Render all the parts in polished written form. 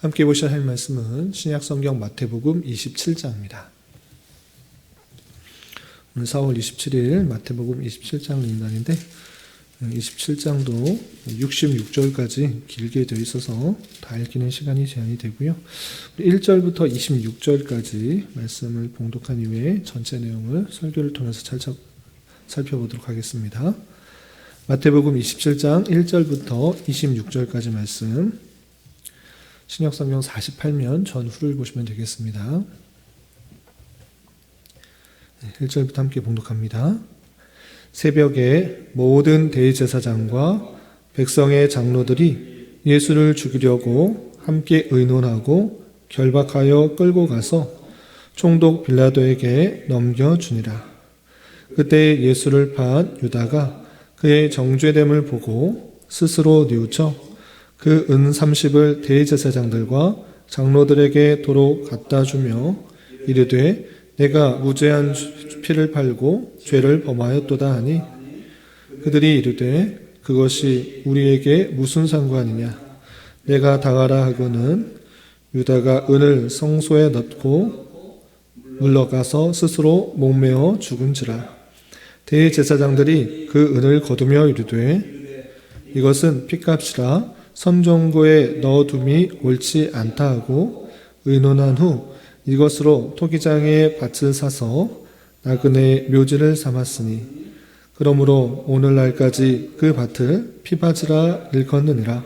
함께 보셔야 할 말씀은 신약성경 마태복음 27장입니다. 오늘 4월 27일 마태복음 27장 인단인데 27장도 66절까지 길게 되어 있어서 다 읽기는 시간이 제한이 되고요. 1절부터 26절까지 말씀을 봉독한 이후에 전체 내용을 설교를 통해서 살펴보도록 하겠습니다. 마태복음 27장 1절부터 26절까지 말씀, 신약성경 48면 전후를 보시면 되겠습니다. 1절부터 함께 봉독합니다. 새벽에 모든 대제사장과 백성의 장로들이 예수를 죽이려고 함께 의논하고 결박하여 끌고 가서 총독 빌라도에게 넘겨주니라. 그때 예수를 판 유다가 그의 정죄됨을 보고 스스로 뉘우쳐 그 은 30을 대제사장들과 장로들에게 도로 갖다 주며 이르되 내가 무죄한 피를 팔고 죄를 범하였도다 하니 그들이 이르되 그것이 우리에게 무슨 상관이냐. 내가 당하라 하고는 유다가 은을 성소에 넣고 물러가서 스스로 목매어 죽은지라. 대제사장들이 그 은을 거두며 이르되 이것은 핏값이라 선정고에 넣어둠이 옳지 않다 하고 의논한 후 이것으로 토기장의 밭을 사서 나그네의 묘지를 삼았으니 그러므로 오늘날까지 그 밭을 피바지라 일컫느니라.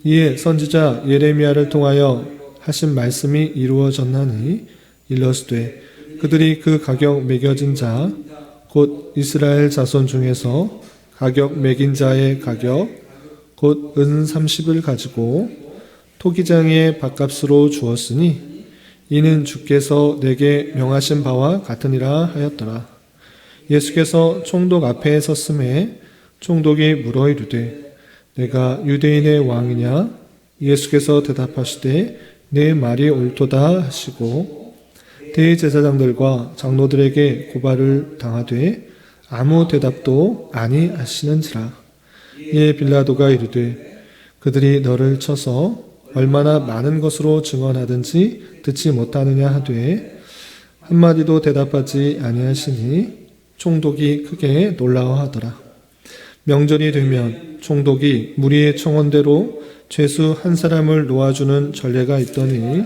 이에 선지자 예레미야를 통하여 하신 말씀이 이루어졌나니 일러스되 그들이 그 가격 매겨진 자 곧 이스라엘 자손 중에서 가격 매긴 자의 가격 곧 은 30을 가지고 토기장의 밭값으로 주었으니 이는 주께서 내게 명하신 바와 같으니라 하였더라. 예수께서 총독 앞에 섰음에 총독이 물어 이르되 내가 유대인의 왕이냐. 예수께서 대답하시되 내 말이 옳도다 하시고 대제사장들과 장로들에게 고발을 당하되 아무 대답도 아니하시는지라. 이에 빌라도가 이르되 그들이 너를 쳐서 얼마나 많은 것으로 증언하든지 듣지 못하느냐 하되 한마디도 대답하지 아니하시니 총독이 크게 놀라워하더라. 명절이 되면 총독이 무리의 청원대로 죄수 한 사람을 놓아주는 전례가 있더니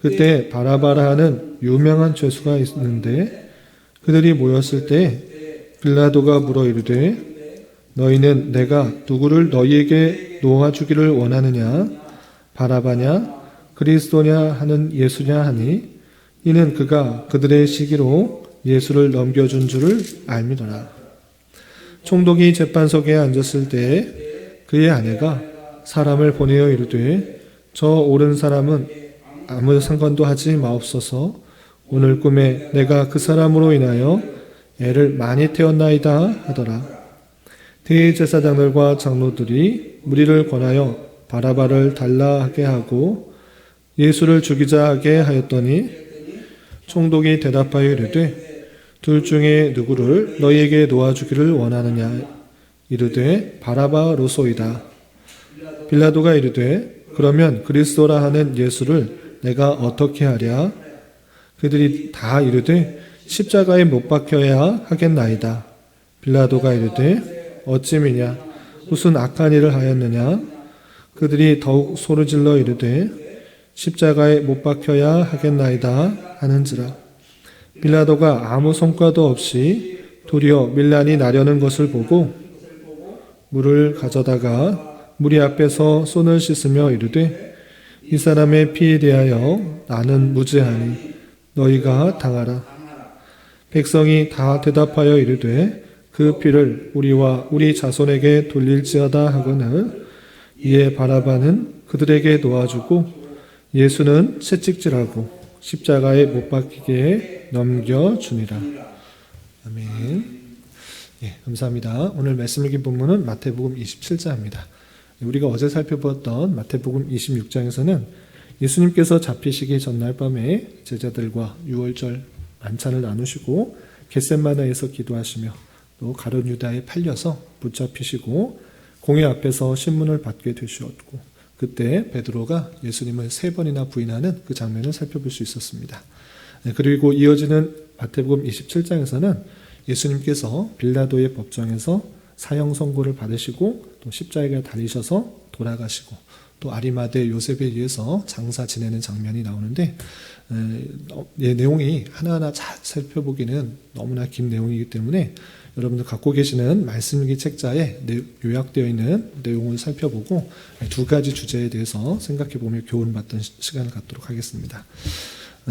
그때 바라바라 하는 유명한 죄수가 있는데 그들이 모였을 때 빌라도가 물어 이르되 너희는 내가 누구를 너희에게 놓아주기를 원하느냐. 바라바냐 그리스도냐 하는 예수냐 하니 이는 그가 그들의 시기로 예수를 넘겨준 줄을 알미더라. 총독이 재판석에 앉았을 때 그의 아내가 사람을 보내어 이르되 저 옳은 사람은 아무 상관도 하지 마옵소서. 오늘 꿈에 내가 그 사람으로 인하여 애를 많이 태웠나이다 하더라. 대제사장들과 장로들이 무리를 권하여 바라바를 달라 하게 하고 예수를 죽이자 하게 하였더니 총독이 대답하여 이르되 둘 중에 누구를 너희에게 놓아주기를 원하느냐. 이르되 바라바로소이다. 빌라도가 이르되 그러면 그리스도라 하는 예수를 내가 어떻게 하랴. 그들이 다 이르되 십자가에 못 박혀야 하겠나이다. 빌라도가 이르되 어찌미냐. 무슨 악한 일을 하였느냐. 그들이 더욱 소리질러 이르되 십자가에 못 박혀야 하겠나이다 하는지라. 빌라도가 아무 성과도 없이 도리어 밀란이 나려는 것을 보고 물을 가져다가 무리 앞에서 손을 씻으며 이르되 이 사람의 피에 대하여 나는 무죄하니 너희가 당하라. 백성이 다 대답하여 이르되 그 피를 우리와 우리 자손에게 돌릴지어다 하거늘 이에 바라바는 그들에게 놓아주고 예수는 채찍질하고 십자가에 못 박히게 넘겨주니라. 아멘. 예, 감사합니다. 오늘 말씀 읽은 본문은 마태복음 27장입니다. 우리가 어제 살펴보았던 마태복음 26장에서는 예수님께서 잡히시기 전날 밤에 제자들과 유월절 만찬을 나누시고 겟셋마네에서 기도하시며 또 가룟 유다에 팔려서 붙잡히시고 공회 앞에서 신문을 받게 되셨고 그때 베드로가 예수님을 3번이나 부인하는 그 장면을 살펴볼 수 있었습니다. 그리고 이어지는 마태복음 27장에서는 예수님께서 빌라도의 법정에서 사형 선고를 받으시고 또 십자가에 달리셔서 돌아가시고 또 아리마대 요셉에 의해서 장사 지내는 장면이 나오는데 내용이 하나하나 잘 살펴보기는 너무나 긴 내용이기 때문에 여러분들 갖고 계시는 말씀일기 책자에 요약되어 있는 내용을 살펴보고 2가지 주제에 대해서 생각해보며 교훈받던 시간을 갖도록 하겠습니다.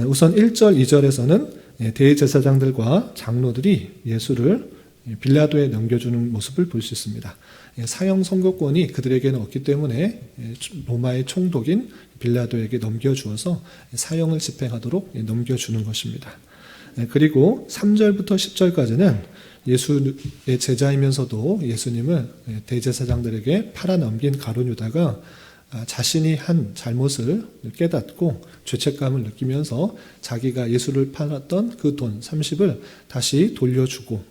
우선 1절, 2절에서는 대제사장들과 장로들이 예수를 빌라도에 넘겨주는 모습을 볼 수 있습니다. 사형 선고권이 그들에게는 없기 때문에 로마의 총독인 빌라도에게 넘겨주어서 사형을 집행하도록 넘겨주는 것입니다. 그리고 3절부터 10절까지는 예수의 제자이면서도 예수님을 대제사장들에게 팔아넘긴 가룟 유다가 자신이 한 잘못을 깨닫고 죄책감을 느끼면서 자기가 예수를 팔았던 그 돈 30을 다시 돌려주고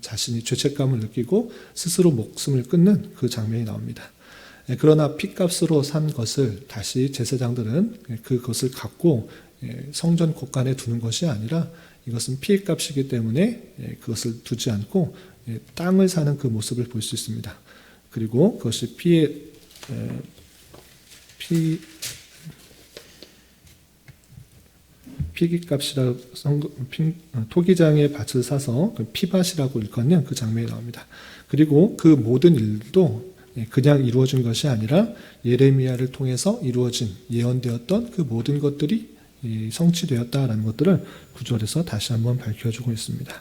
자신이 죄책감을 느끼고 스스로 목숨을 끊는 그 장면이 나옵니다. 그러나 핏값으로 산 것을 다시 제사장들은 그것을 갖고 성전 곳간에 두는 것이 아니라 이것은 피의 값이기 때문에 그것을 두지 않고 땅을 사는 그 모습을 볼 수 있습니다. 그리고 그것이 피기값이라고 토기장의 밭을 사서 피밭이라고 일컫는 그 장면이 나옵니다. 그리고 그 모든 일도 그냥 이루어진 것이 아니라 예레미야를 통해서 이루어진 예언되었던 그 모든 것들이 성취되었다라는 것들을 9절에서 다시 한번 밝혀주고 있습니다.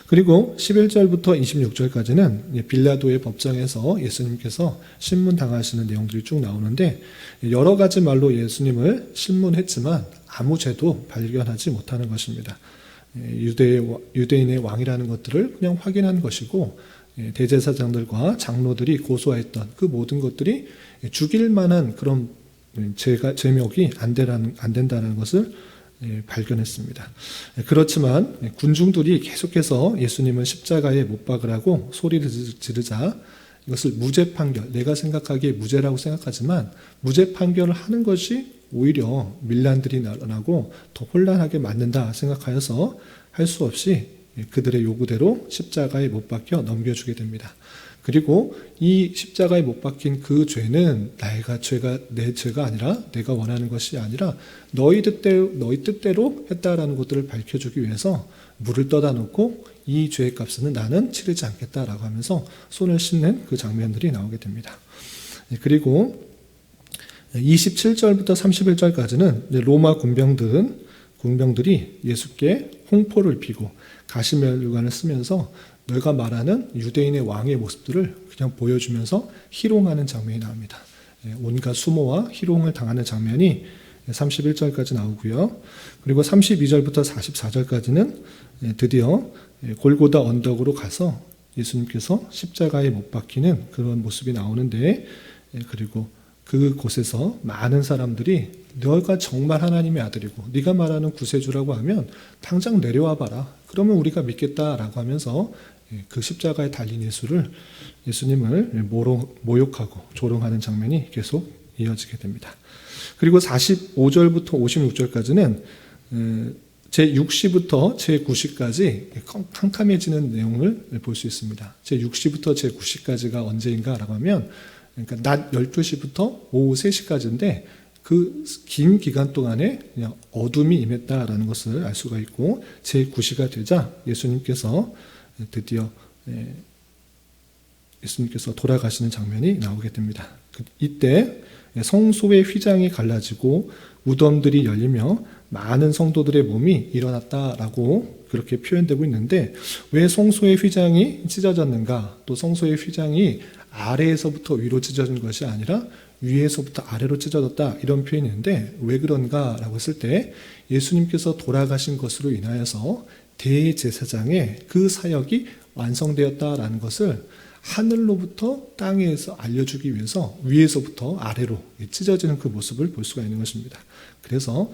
그리고 11절부터 26절까지는 빌라도의 법정에서 예수님께서 신문당하시는 내용들이 쭉 나오는데 여러 가지 말로 예수님을 신문했지만 아무 죄도 발견하지 못하는 것입니다. 유대인의 왕이라는 것들을 그냥 확인한 것이고 대제사장들과 장로들이 고소했던 그 모든 것들이 죽일 만한 그런 제목이 안 된다는 것을 발견했습니다. 그렇지만 군중들이 계속해서 예수님을 십자가에 못 박으라고 소리를 지르자 이것을 무죄 판결, 내가 생각하기에 무죄라고 생각하지만 무죄 판결을 하는 것이 오히려 밀란들이 나고 더 혼란하게 만든다 생각하여서 할 수 없이 그들의 요구대로 십자가에 못 박혀 넘겨주게 됩니다. 그리고 이 십자가에 못 박힌 그 죄는 내 죄가 아니라 내가 원하는 것이 아니라 너희 뜻대로 했다라는 것들을 밝혀주기 위해서 물을 떠다 놓고 이 죄의 값은 나는 치르지 않겠다라고 하면서 손을 씻는 그 장면들이 나오게 됩니다. 그리고 27절부터 31절까지는 로마 군병들이 예수께 홍포를 피고 가시면류관을 쓰면서 너희가 말하는 유대인의 왕의 모습들을 그냥 보여주면서 희롱하는 장면이 나옵니다. 온갖 수모와 희롱을 당하는 장면이 31절까지 나오고요. 그리고 32절부터 44절까지는 드디어 골고다 언덕으로 가서 예수님께서 십자가에 못 박히는 그런 모습이 나오는데 그리고 그곳에서 많은 사람들이 너가 정말 하나님의 아들이고 네가 말하는 구세주라고 하면 당장 내려와 봐라. 그러면 우리가 믿겠다라고 하면서 그 십자가에 달린 예수님을 모욕하고 조롱하는 장면이 계속 이어지게 됩니다. 그리고 45절부터 56절까지는 제6시부터 제9시까지 캄캄해지는 내용을 볼 수 있습니다. 제6시부터 제9시까지가 언제인가라고 하면 그러니까 낮 12시부터 오후 3시까지인데 그 긴 기간 동안에 그냥 어둠이 임했다라는 것을 알 수가 있고 제9시가 되자 예수님께서 드디어 예수님께서 돌아가시는 장면이 나오게 됩니다. 이때 성소의 휘장이 갈라지고 무덤들이 열리며 많은 성도들의 몸이 일어났다라고 그렇게 표현되고 있는데 왜 성소의 휘장이 찢어졌는가? 또 성소의 휘장이 아래에서부터 위로 찢어진 것이 아니라 위에서부터 아래로 찢어졌다 이런 표현이 있는데 왜 그런가라고 했을 때 예수님께서 돌아가신 것으로 인하여서 대제사장의 그 사역이 완성되었다라는 것을 하늘로부터 땅에서 알려주기 위해서 위에서부터 아래로 찢어지는 그 모습을 볼 수가 있는 것입니다. 그래서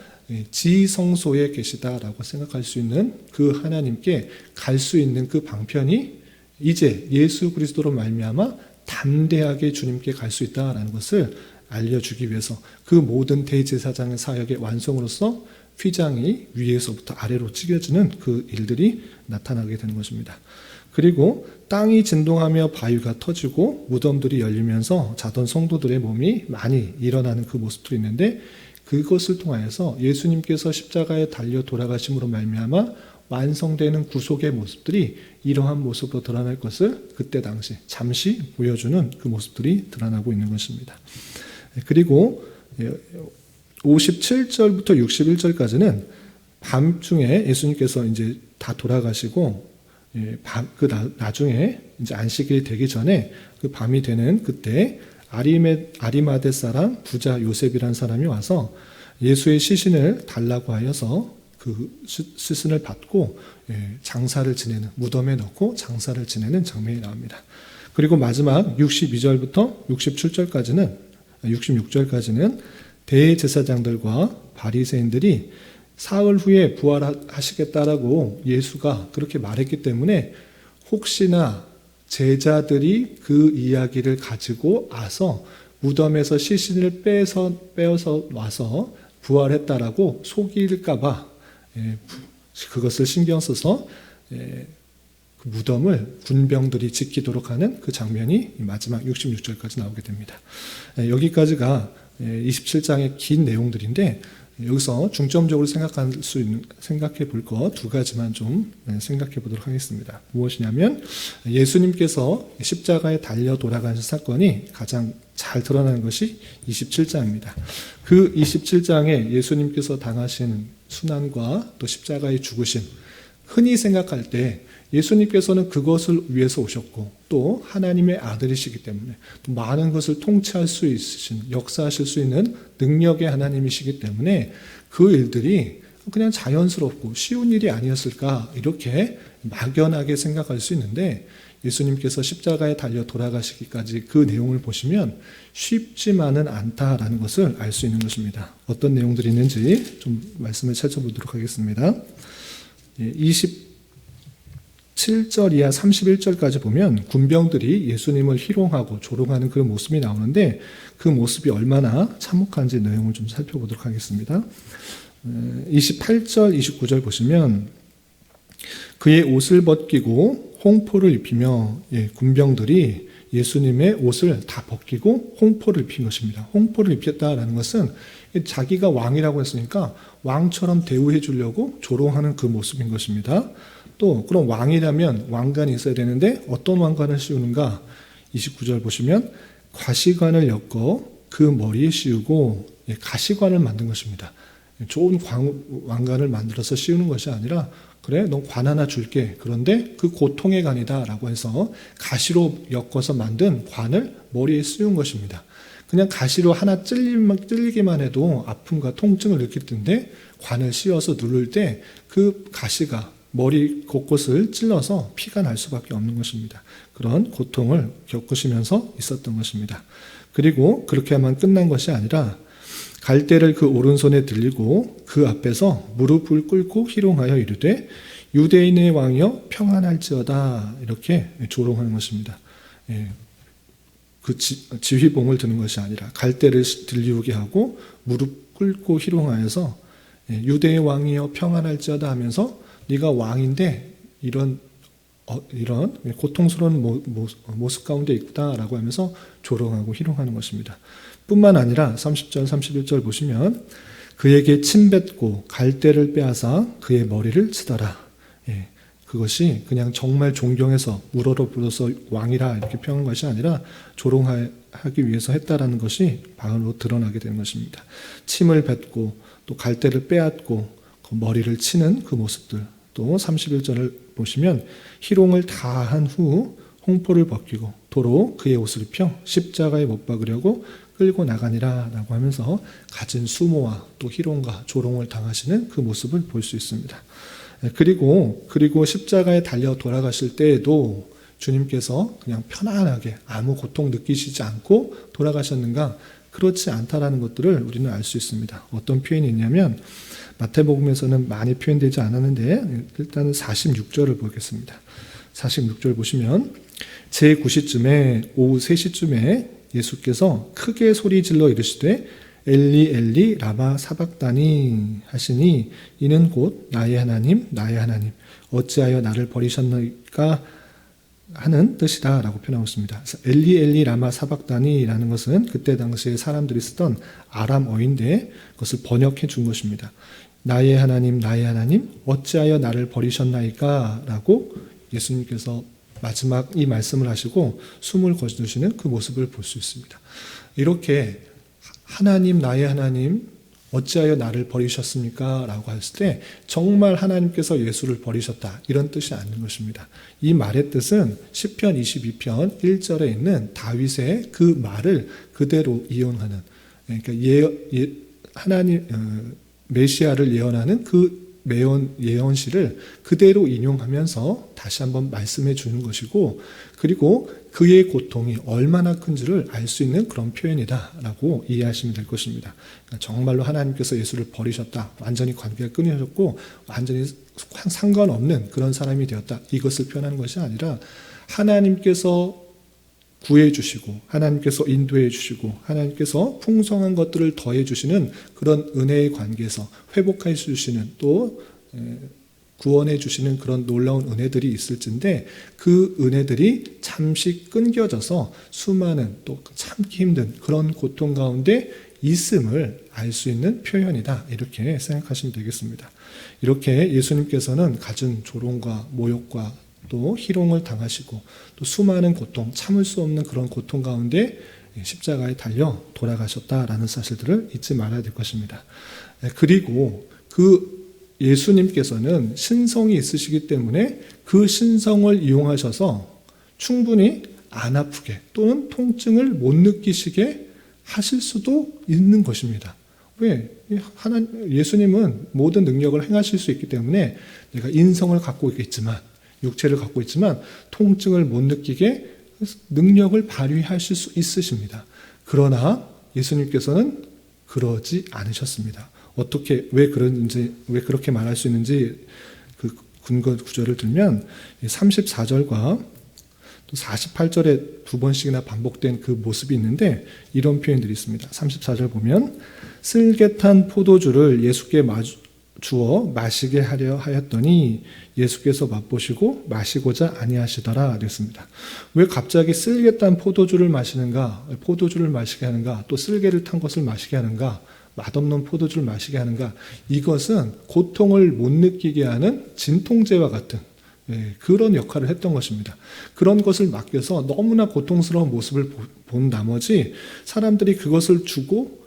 지성소에 계시다라고 생각할 수 있는 그 하나님께 갈 수 있는 그 방편이 이제 예수 그리스도로 말미암아 담대하게 주님께 갈 수 있다라는 것을 알려주기 위해서 그 모든 대제사장의 사역의 완성으로서 휘장이 위에서부터 아래로 찢겨지는 그 일들이 나타나게 되는 것입니다. 그리고 땅이 진동하며 바위가 터지고 무덤들이 열리면서 자던 성도들의 몸이 많이 일어나는 그 모습들이 있는데, 그것을 통하여서 예수님께서 십자가에 달려 돌아가심으로 말미암아 완성되는 구속의 모습들이 이러한 모습으로 드러날 것을 그때 당시 잠시 보여주는 그 모습들이 드러나고 있는 것입니다. 그리고 57절부터 61절까지는 밤중에 예수님께서 이제 다 돌아가시고 나중에 이제 안식일이 되기 전에 그 밤이 되는 그때 아리마대 사람 부자 요셉이라는 사람이 와서 예수의 시신을 달라고 하여서 그 시신을 받고 장사를 지내는, 무덤에 넣고 장사를 지내는 장면이 나옵니다. 그리고 마지막 62절부터 66절까지는 대제사장들과 바리새인들이 사흘 후에 부활하시겠다라고 예수가 그렇게 말했기 때문에 혹시나 제자들이 그 이야기를 가지고 와서 무덤에서 시신을 빼어서 와서 부활했다라고 속일까봐 그것을 신경 써서 그 무덤을 군병들이 지키도록 하는 그 장면이 마지막 66절까지 나오게 됩니다. 여기까지가 27장의 긴 내용들인데, 여기서 중점적으로 생각해 볼 것 두 가지만 좀 생각해 보도록 하겠습니다. 무엇이냐면, 예수님께서 십자가에 달려 돌아가신 사건이 가장 잘 드러나는 것이 27장입니다. 그 27장에 예수님께서 당하신 순환과 또 십자가의 죽으심, 흔히 생각할 때 예수님께서는 그것을 위해서 오셨고 또 하나님의 아들이시기 때문에 또 많은 것을 통치할 수 있으신, 역사하실 수 있는 능력의 하나님이시기 때문에 그 일들이 그냥 자연스럽고 쉬운 일이 아니었을까, 이렇게 막연하게 생각할 수 있는데, 예수님께서 십자가에 달려 돌아가시기까지 그 내용을 보시면 쉽지만은 않다라는 것을 알 수 있는 것입니다. 어떤 내용들이 있는지 좀 말씀을 찾아보도록 하겠습니다. 27절 이하 31절까지 보면 군병들이 예수님을 희롱하고 조롱하는 그런 모습이 나오는데, 그 모습이 얼마나 참혹한지 내용을 좀 살펴보도록 하겠습니다. 28절, 29절 보시면 그의 옷을 벗기고 홍포를 입히며, 군병들이 예수님의 옷을 다 벗기고 홍포를 입힌 것입니다. 홍포를 입혔다라는 것은 자기가 왕이라고 했으니까 왕처럼 대우해 주려고 조롱하는 그 모습인 것입니다. 또 그럼 왕이라면 왕관이 있어야 되는데 어떤 왕관을 씌우는가? 29절 보시면 과시관을 엮어 그 머리에 씌우고 가시관을 만든 것입니다. 좋은 왕관을 만들어서 씌우는 것이 아니라, 그래, 너 관 하나 줄게. 그런데 그 고통의 관이다 라고 해서 가시로 엮어서 만든 관을 머리에 씌운 것입니다. 그냥 가시로 하나 찔리기만 해도 아픔과 통증을 느낄 텐데, 관을 씌워서 누를 때 그 가시가 머리 곳곳을 찔러서 피가 날 수밖에 없는 것입니다. 그런 고통을 겪으시면서 있었던 것입니다. 그리고 그렇게 하면 끝난 것이 아니라 갈대를 그 오른손에 들리고 그 앞에서 무릎을 꿇고 희롱하여 이르되 유대인의 왕이여 평안할지어다, 이렇게 조롱하는 것입니다. 그 지휘봉을 드는 것이 아니라 갈대를 들리우게 하고 무릎 꿇고 희롱하여서 유대의 왕이여 평안할지어다 하면서 네가 왕인데 이런 고통스러운 모습 가운데 있다라고 하면서 조롱하고 희롱하는 것입니다. 뿐만 아니라 30절 31절 보시면 그에게 침뱉고 갈대를 빼앗아 그의 머리를 치더라. 그것이 그냥 정말 존경해서 우러러불어서 왕이라 이렇게 표현한 것이 아니라 조롱하기 위해서 했다라는 것이 바로 드러나게 되는 것입니다. 침을 뱉고 또 갈대를 빼앗고 그 머리를 치는 그 모습들, 또 31절을 보시면 희롱을 다 한 후 홍포를 벗기고 도로 그의 옷을 입혀 십자가에 못 박으려고 끌고 나가니라 라고 하면서 가진 수모와 또 희롱과 조롱을 당하시는 그 모습을 볼 수 있습니다. 그리고 십자가에 달려 돌아가실 때에도 주님께서 그냥 편안하게 아무 고통 느끼시지 않고 돌아가셨는가? 그렇지 않다라는 것들을 우리는 알 수 있습니다. 어떤 표현이 있냐면 마태복음에서는 많이 표현되지 않았는데 일단은 46절을 보겠습니다. 46절 보시면 제9시쯤에 오후 3시쯤에 예수께서 크게 소리질러 이르시되 엘리 엘리 라마 사박다니 하시니 이는 곧 나의 하나님 나의 하나님 어찌하여 나를 버리셨나이까 하는 뜻이다 라고 표현하고 있습니다. 엘리 엘리 라마 사박다니라는 것은 그때 당시에 사람들이 쓰던 아람어인데 그것을 번역해 준 것입니다. 나의 하나님 어찌하여 나를 버리셨나이까 라고 예수님께서 마지막 이 말씀을 하시고 숨을 거두시는 그 모습을 볼 수 있습니다. 이렇게 하나님 나의 하나님 어찌하여 나를 버리셨습니까? 라고 했을 때 정말 하나님께서 예수를 버리셨다 이런 뜻이 아닌 것입니다. 이 말의 뜻은 시편 22편 1절에 있는 다윗의 그 말을 그대로 이용하는, 그러니까 하나님 메시아를 예언하는 그 예언시를 그대로 인용하면서 다시 한번 말씀해 주는 것이고, 그리고 그의 고통이 얼마나 큰지를 알 수 있는 그런 표현이다라고 이해하시면 될 것입니다. 그러니까 정말로 하나님께서 예수를 버리셨다, 완전히 관계가 끊어졌고 완전히 상관없는 그런 사람이 되었다, 이것을 표현하는 것이 아니라 하나님께서 구해 주시고 하나님께서 인도해 주시고 하나님께서 풍성한 것들을 더해 주시는 그런 은혜의 관계에서 회복해 주시는, 또 구원해 주시는 그런 놀라운 은혜들이 있을진데 그 은혜들이 잠시 끊겨져서 수많은 또 참기 힘든 그런 고통 가운데 있음을 알 수 있는 표현이다, 이렇게 생각하시면 되겠습니다. 이렇게 예수님께서는 갖은 조롱과 모욕과 또 희롱을 당하시고 또 수많은 고통, 참을 수 없는 그런 고통 가운데 십자가에 달려 돌아가셨다라는 사실들을 잊지 말아야 될 것입니다. 그리고 그 예수님께서는 신성이 있으시기 때문에 그 신성을 이용하셔서 충분히 안 아프게 또는 통증을 못 느끼시게 하실 수도 있는 것입니다. 왜? 예수님은 모든 능력을 행하실 수 있기 때문에 내가 인성을 갖고 있겠지만, 육체를 갖고 있지만 통증을 못 느끼게 능력을 발휘하실 수 있으십니다. 그러나 예수님께서는 그러지 않으셨습니다. 어떻게, 왜 그렇게 말할 수 있는지 그 근거 구절을 들면 34절과 또 48절에 두 번씩이나 반복된 그 모습이 있는데 이런 표현들이 있습니다. 34절 보면 쓸개탄 포도주를 예수께 주어 마시게 하려 하였더니 예수께서 맛보시고 마시고자 아니하시더라 그랬습니다. 왜 갑자기 쓸개탄 포도주를 마시는가, 포도주를 마시게 하는가, 또 쓸개를 탄 것을 마시게 하는가, 맛없는 포도주를 마시게 하는가? 이것은 고통을 못 느끼게 하는 진통제와 같은 그런 역할을 했던 것입니다. 그런 것을 맡겨서 너무나 고통스러운 모습을 본 나머지 사람들이 그것을 주고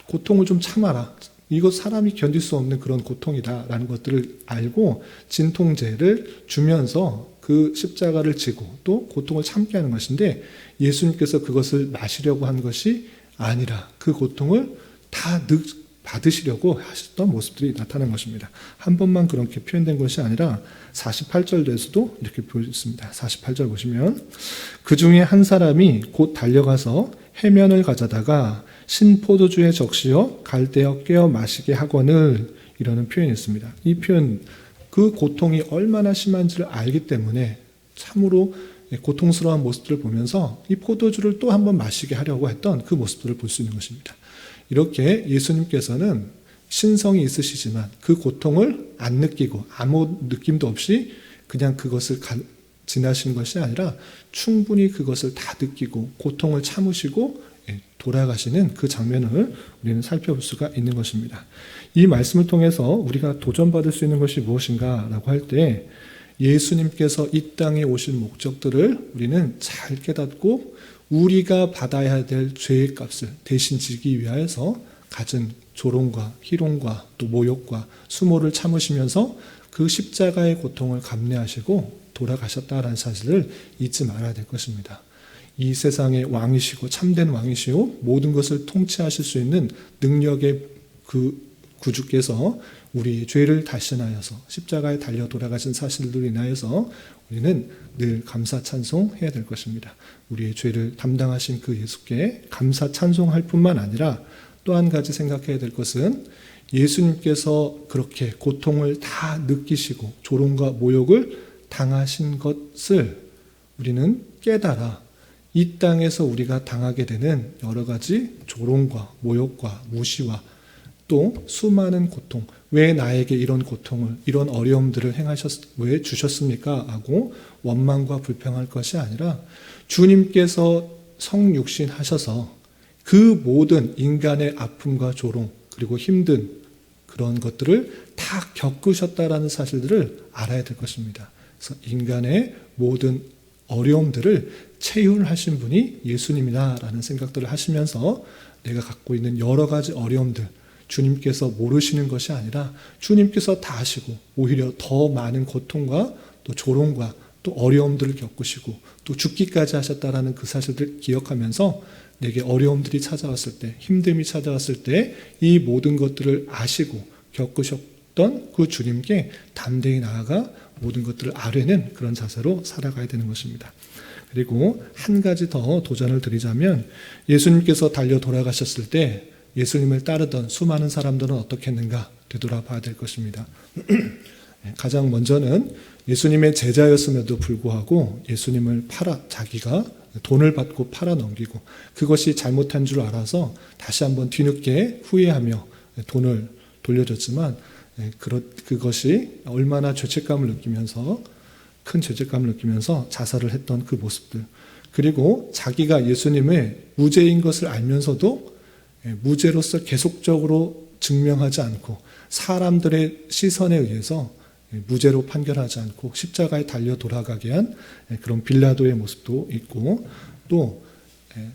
고통을 좀 참아라, 이거 사람이 견딜 수 없는 그런 고통이다라는 것들을 알고 진통제를 주면서 그 십자가를 지고 또 고통을 참게 하는 것인데, 예수님께서 그것을 마시려고 한 것이 아니라 그 고통을 다 받으시려고 하셨던 모습들이 나타난 것입니다. 한 번만 그렇게 표현된 것이 아니라 48절에서도 이렇게 보여졌습니다. 48절 보시면 그 중에 한 사람이 곧 달려가서 해면을 가져다가 신포도주에 적시어 갈대어 깨어 마시게 하거늘, 이라는 표현이 있습니다. 이 표현, 그 고통이 얼마나 심한지를 알기 때문에 참으로 고통스러운 모습들을 보면서 이 포도주를 또 한번 마시게 하려고 했던 그 모습들을 볼 수 있는 것입니다. 이렇게 예수님께서는 신성이 있으시지만 그 고통을 안 느끼고 아무 느낌도 없이 그냥 그것을 지나신 것이 아니라 충분히 그것을 다 느끼고 고통을 참으시고 돌아가시는 그 장면을 우리는 살펴볼 수가 있는 것입니다. 이 말씀을 통해서 우리가 도전받을 수 있는 것이 무엇인가 라고 할 때, 예수님께서 이 땅에 오신 목적들을 우리는 잘 깨닫고 우리가 받아야 될 죄의 값을 대신 지기 위하여서 갖은 조롱과 희롱과 또 모욕과 수모를 참으시면서 그 십자가의 고통을 감내하시고 돌아가셨다라는 사실을 잊지 말아야 될 것입니다. 이 세상의 왕이시고 참된 왕이시오 모든 것을 통치하실 수 있는 능력의 그 구주께서 우리 죄를 대신하여서 십자가에 달려 돌아가신 사실들로 인하여서 우리는 늘 감사 찬송해야 될 것입니다. 우리의 죄를 담당하신 그 예수께 감사 찬송할 뿐만 아니라 또 한 가지 생각해야 될 것은 예수님께서 그렇게 고통을 다 느끼시고 조롱과 모욕을 당하신 것을 우리는 깨달아 이 땅에서 우리가 당하게 되는 여러 가지 조롱과 모욕과 무시와 또 수많은 고통, 왜 나에게 이런 고통을, 이런 어려움들을 왜 주셨습니까? 하고 원망과 불평할 것이 아니라 주님께서 성육신 하셔서 그 모든 인간의 아픔과 조롱 그리고 힘든 그런 것들을 다 겪으셨다라는 사실들을 알아야 될 것입니다. 그래서 인간의 모든 어려움들을 체휼하신 분이 예수님이다라는 생각들을 하시면서 내가 갖고 있는 여러 가지 어려움들, 주님께서 모르시는 것이 아니라 주님께서 다 아시고 오히려 더 많은 고통과 또 조롱과 또 어려움들을 겪으시고 또 죽기까지 하셨다라는 그 사실을 기억하면서 내게 어려움들이 찾아왔을 때, 힘듦이 찾아왔을 때 이 모든 것들을 아시고 겪으셨던 그 주님께 담대히 나아가 모든 것들을 아뢰는 그런 자세로 살아가야 되는 것입니다. 그리고 한 가지 더 도전을 드리자면 예수님께서 달려 돌아가셨을 때 예수님을 따르던 수많은 사람들은 어떻게 했는가 되돌아봐야 될 것입니다. 가장 먼저는 예수님의 제자였음에도 불구하고 예수님을 자기가 돈을 받고 팔아 넘기고 그것이 잘못한 줄 알아서 다시 한번 뒤늦게 후회하며 돈을 돌려줬지만 그것이 얼마나 큰 죄책감을 느끼면서 자살을 했던 그 모습들, 그리고 자기가 예수님의 무죄인 것을 알면서도 무죄로서 계속적으로 증명하지 않고 사람들의 시선에 의해서 무죄로 판결하지 않고 십자가에 달려 돌아가게 한 그런 빌라도의 모습도 있고, 또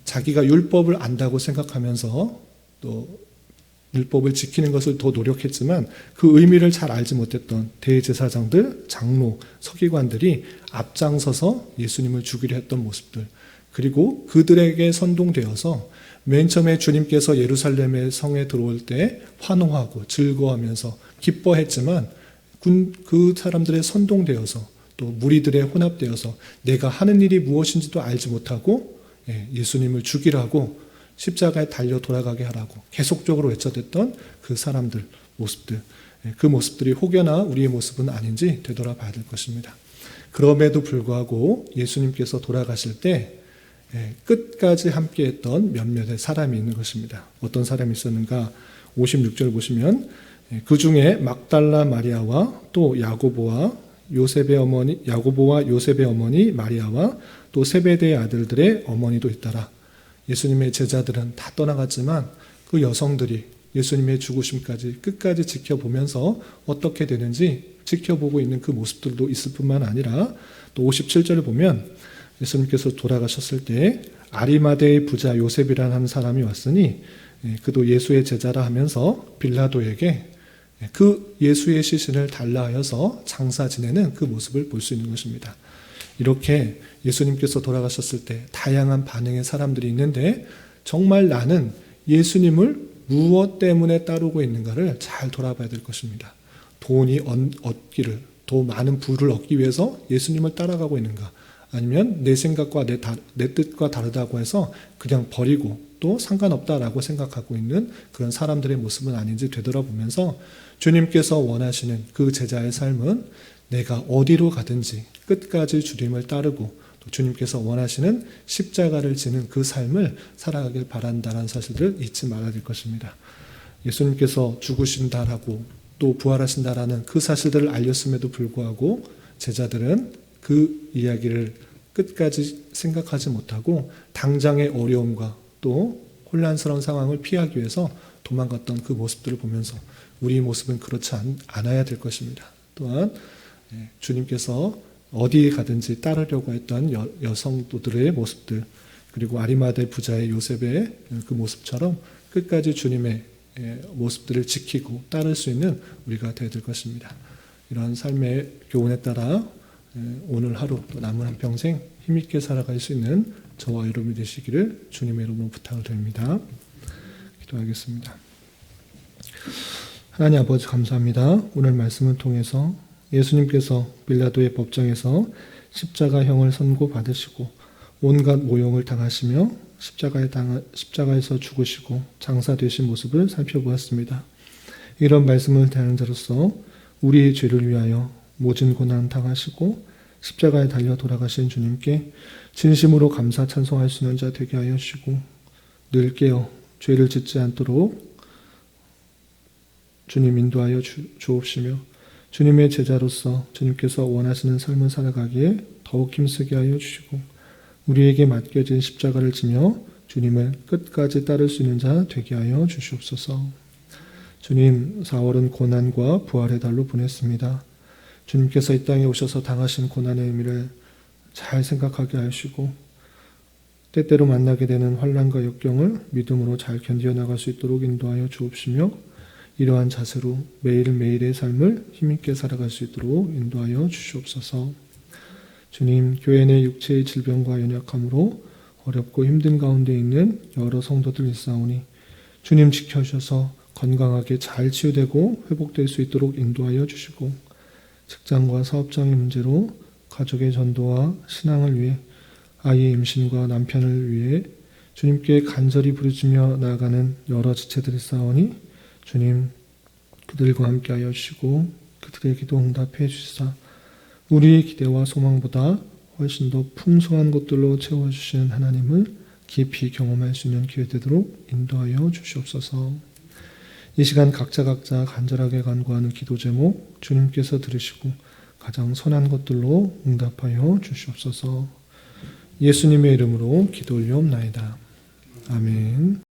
자기가 율법을 안다고 생각하면서 또 율법을 지키는 것을 더 노력했지만 그 의미를 잘 알지 못했던 대제사장들, 장로, 서기관들이 앞장서서 예수님을 죽이려 했던 모습들, 그리고 그들에게 선동되어서 맨 처음에 주님께서 예루살렘의 성에 들어올 때 환호하고 즐거워하면서 기뻐했지만 그 사람들의 선동되어서 또 무리들의 혼합되어서 내가 하는 일이 무엇인지도 알지 못하고 예수님을 죽이라고 십자가에 달려 돌아가게 하라고 계속적으로 외쳐댔던 그 사람들 모습들, 그 모습들이 혹여나 우리의 모습은 아닌지 되돌아봐야 될 것입니다. 그럼에도 불구하고 예수님께서 돌아가실 때 끝까지 함께했던 몇몇의 사람이 있는 것입니다. 어떤 사람이 있었는가? 56절 보시면 그 중에 막달라 마리아와 또 야고보와 요셉의 어머니 마리아와 또 세베대의 아들들의 어머니도 있더라. 예수님의 제자들은 다 떠나갔지만 그 여성들이 예수님의 죽으심까지 끝까지 지켜보면서 어떻게 되는지 지켜보고 있는 그 모습들도 있을 뿐만 아니라 또 57절을 보면 예수님께서 돌아가셨을 때 아리마대의 부자 요셉이라는 한 사람이 왔으니 그도 예수의 제자라 하면서 빌라도에게 그 예수의 시신을 달라 하여서 장사 지내는 그 모습을 볼 수 있는 것입니다. 이렇게 예수님께서 돌아가셨을 때 다양한 반응의 사람들이 있는데 정말 나는 예수님을 무엇 때문에 따르고 있는가를 잘 돌아봐야 될 것입니다. 돈이 얻기를, 더 많은 부를 얻기 위해서 예수님을 따라가고 있는가, 아니면 내 생각과 내 뜻과 다르다고 해서 그냥 버리고 또 상관없다라고 생각하고 있는 그런 사람들의 모습은 아닌지 되돌아보면서 주님께서 원하시는 그 제자의 삶은 내가 어디로 가든지 끝까지 주님을 따르고 또 주님께서 원하시는 십자가를 지는 그 삶을 살아가길 바란다는 사실을 잊지 말아야 될 것입니다. 예수님께서 죽으신다라고 또 부활하신다라는 그 사실들을 알렸음에도 불구하고 제자들은 그 이야기를 끝까지 생각하지 못하고 당장의 어려움과 또 혼란스러운 상황을 피하기 위해서 도망갔던 그 모습들을 보면서 우리의 모습은 그렇지 않아야 될 것입니다. 또한 주님께서 어디에 가든지 따르려고 했던 여성들의 모습들, 그리고 아리마대 부자의 요셉의 그 모습처럼 끝까지 주님의 모습들을 지키고 따를 수 있는 우리가 되어야 될 것입니다. 이런 삶의 교훈에 따라 오늘 하루 또 남은 한평생 힘있게 살아갈 수 있는 저와 여러분이 되시기를 주님의 이름으로 부탁을 드립니다. 기도하겠습니다. 하나님 아버지 감사합니다. 오늘 말씀을 통해서 예수님께서 빌라도의 법정에서 십자가형을 선고받으시고 온갖 모욕을 당하시며 십자가에서 죽으시고 장사되신 모습을 살펴보았습니다. 이런 말씀을 대하는 자로서 우리의 죄를 위하여 모진 고난 당하시고 십자가에 달려 돌아가신 주님께 진심으로 감사 찬송할 수 있는 자 되게 하여 주시고 늘 깨어 죄를 짓지 않도록 주님 인도하여 주옵시며 주님의 제자로서 주님께서 원하시는 삶을 살아가기에 더욱 힘쓰게 하여 주시고 우리에게 맡겨진 십자가를 지며 주님을 끝까지 따를 수 있는 자 되게 하여 주시옵소서. 주님, 4월은 고난과 부활의 달로 보냈습니다. 주님께서 이 땅에 오셔서 당하신 고난의 의미를 잘 생각하게 하시고 때때로 만나게 되는 환난과 역경을 믿음으로 잘 견디어나갈 수 있도록 인도하여 주옵시며 이러한 자세로 매일매일의 삶을 힘있게 살아갈 수 있도록 인도하여 주시옵소서. 주님, 교회 내 육체의 질병과 연약함으로 어렵고 힘든 가운데 있는 여러 성도들 있사오니 주님 지켜주셔서 건강하게 잘 치유되고 회복될 수 있도록 인도하여 주시고 직장과 사업장의 문제로 가족의 전도와 신앙을 위해 아이의 임신과 남편을 위해 주님께 간절히 부르짖며 나아가는 여러 지체들이 있사오니 주님 그들과 함께하여 주시고 그들의 기도 응답해 주시사 우리의 기대와 소망보다 훨씬 더 풍성한 것들로 채워주시는 하나님을 깊이 경험할 수 있는 기회 되도록 인도하여 주시옵소서. 이 시간 각자 간절하게 간구하는 기도 제목 주님께서 들으시고 가장 선한 것들로 응답하여 주시옵소서. 예수님의 이름으로 기도 올리옵나이다. 아멘.